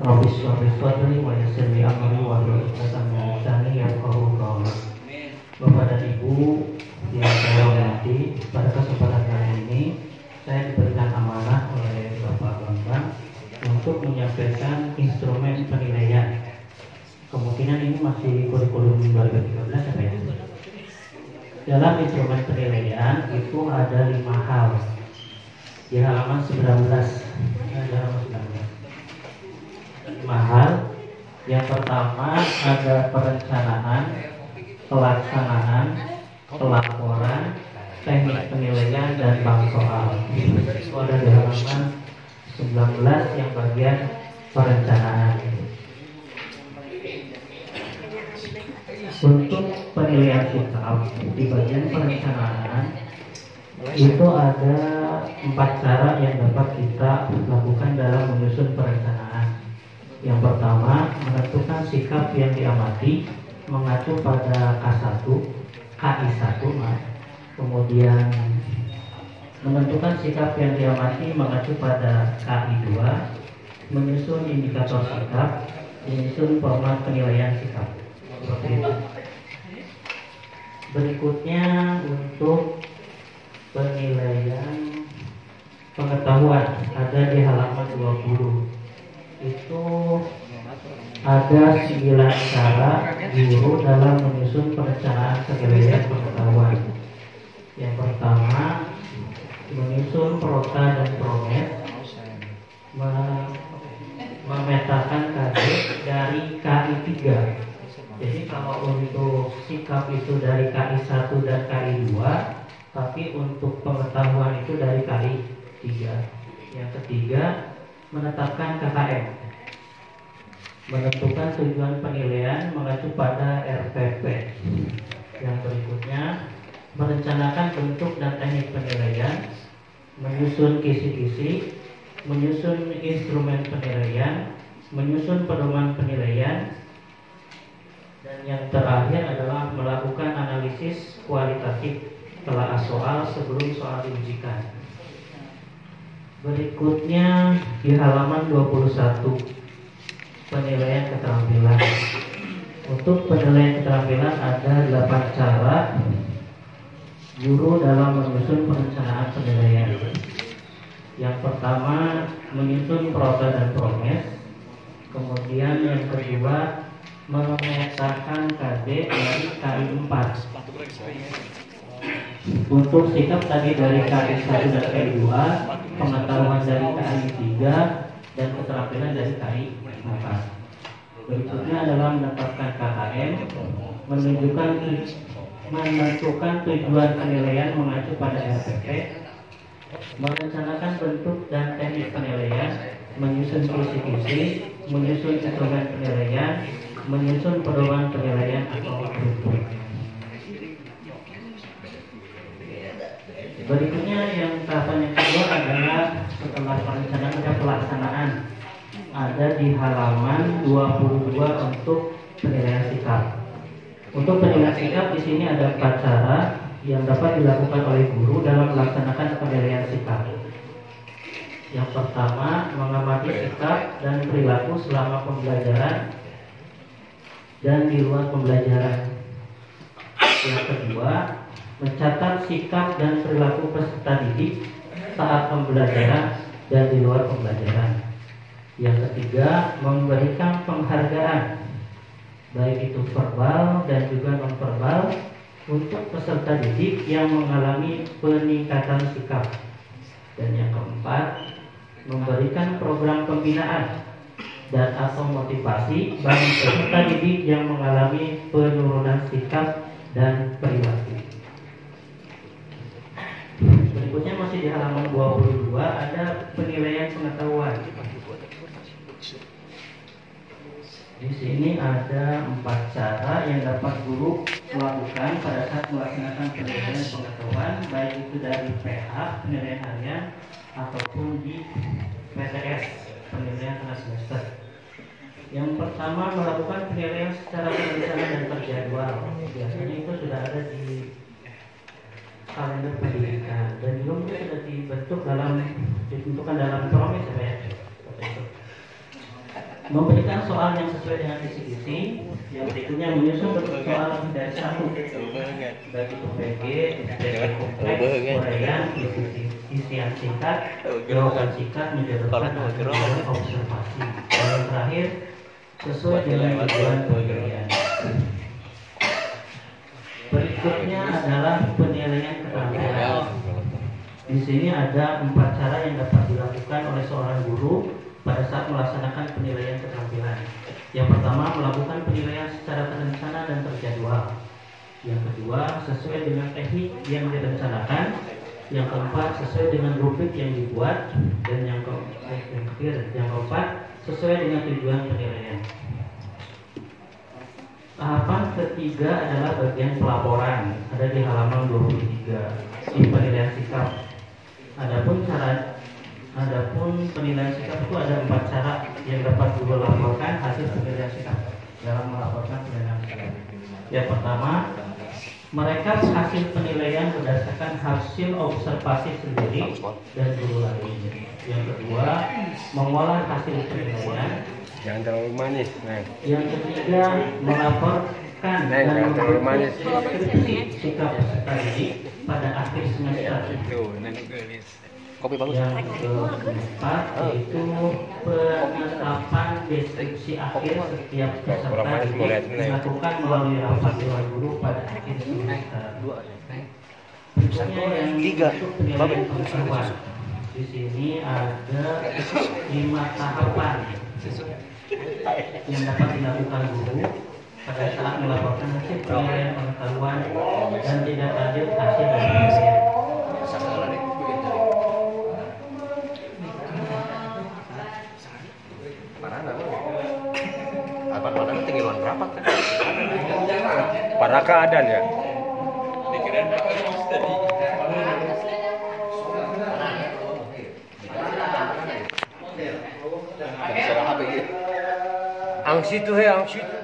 Rabbi shrah li sadri wa yassir li amri wahlul 'uqdatam min lisani yafqahu qawli. Bapak dan Ibu yang saya hormati, pada kesempatan kali ini saya diberikan amanah oleh Bapak Bambang untuk menyampaikan instrumen penilaian. Kemungkinan ini masih kurikulum 2013 apa ya? Dalam instrumen penilaian itu ada 5 hal. Di halaman 19. Hal. Yang pertama ada perencanaan, pelaksanaan, pelaporan, teknik penilaian, dan bank soal. Itu ada di halaman 19 yang bagian perencanaan. Untuk penilaian sikap di bagian perencanaan itu ada 4 cara yang dapat kita lakukan dalam menyusun perencanaan. Yang pertama, menentukan sikap yang diamati mengacu pada K1, KI1, kemudian menentukan sikap yang diamati mengacu pada KI2, menyusun indikator sikap, menyusun format penilaian sikap. Seperti itu. Berikutnya untuk penilaian pengetahuan ada di halaman 20. Itu ada 9 cara guru dalam menyusun perencanaan penilaian pengetahuan. Yang pertama, menyusun prota dan promes, memetakan KD dari KI3. Jadi kalau untuk sikap itu dari KI1 dan KI2, tapi untuk pengetahuan itu dari KI3. Yang ketiga, menetapkan KKM, menentukan tujuan penilaian mengacu pada RPP. Yang berikutnya, merencanakan bentuk dan teknik penilaian, menyusun kisi-kisi, menyusun instrumen penilaian, menyusun pedoman penilaian, dan yang terakhir adalah melakukan analisis kualitatif telah soal sebelum soal diujikan. Berikutnya di halaman 21, penilaian keterampilan. Untuk penilaian keterampilan ada 8 cara guru dalam menyusun perencanaan penilaian. Yang pertama, menyusun prota dan promes. Kemudian yang kedua, memetakan KD dari KI4. Untuk sikap tadi dari KI1 dan KI2, pengetahuan dari KI3, dan keterampilan dari KI4. Berikutnya adalah menetapkan KKM, menentukan tujuan penilaian mengacu pada RPP, merencanakan bentuk dan teknik penilaian, menyusun kisi-kisi, menyusun instrumen penilaian, menyusun pedoman penilaian atau blueprint. Berikutnya yang tahapan yang kedua adalah setelah perencanaan ada pelaksanaan. Ada di halaman 22 untuk penilaian sikap. Untuk penilaian sikap di sini ada 4 cara yang dapat dilakukan oleh guru dalam melaksanakan penilaian sikap. Yang pertama, mengamati sikap dan perilaku selama pembelajaran dan di luar pembelajaran. Yang kedua, mencatat sikap dan perilaku peserta didik saat pembelajaran dan di luar pembelajaran. Yang ketiga, memberikan penghargaan baik itu verbal dan juga nonverbal untuk peserta didik yang mengalami peningkatan sikap. Dan yang keempat, memberikan program pembinaan dan atau motivasi bagi peserta didik yang mengalami penurunan sikap dan perilaku. Berikutnya masih di halaman 22 ada penilaian pengetahuan. Di sini ada 4 cara yang dapat guru lakukan pada saat melaksanakan penilaian pengetahuan, baik itu dari PH, penilaian harian, ataupun di PTS, penilaian tengah semester. Yang pertama, melakukan penilaian secara berencana dan terjadwal. Biasanya itu sudah ada di kalender pendidikan dan juga mungkin sudah ditentukan dalam promes ya. memberikan soal yang sesuai dengan kisi-kisi. Yang berikutnya menyusun bentuk soal lebih dari satu, baik itu PG, SPK kompleks, uraian, isian singkat, jawaban singkat, menjadikan observasi. Dan yang terakhir, sesuai dengan tujuan penilaian. Berikutnya adalah penilaian keterampilan. Di sini ada 4 cara yang dapat dilakukan oleh seorang guru pada saat melaksanakan penilaian keterampilan. Yang pertama, melakukan penilaian secara terencana dan terjadwal. Yang kedua, sesuai dengan teknik yang direncanakan. Yang keempat, sesuai dengan rubrik yang dibuat. Dan yang keempat, sesuai dengan tujuan penilaian. Tahapan ketiga adalah bagian pelaporan, ada di halaman 23. Ini penilaian sikap. Adapun penilaian sikap itu ada 4 cara yang dapat guru laporkan hasil penilaian sikap dalam melaporkan penilaian sikap. Yang pertama, merekap hasil penilaian berdasarkan hasil observasi sendiri dan guru lain. Yang kedua, mengolah hasil penilaian. Jangan terlalu manis, Yang ketiga, melaporkan dan deskripsi sikap peserta didik pada akhir semester. Kopi bagus. Yang keempat yaitu penetapan deskripsi akhir setiap peserta didik dilakukan melalui rapat dewan guru pada akhir semester. Berikutnya yang untuk penilaian pengetahuan. Di sini ada 5 tahapan yang dapat dilakukan guru pada saat melaporkan hasil penilaian pengetahuan dan tidak lanjut hasil dari penilaian. Apa tinggi luar berapa kan? Pada keadaan ya. Angsi tuh angsi tuh.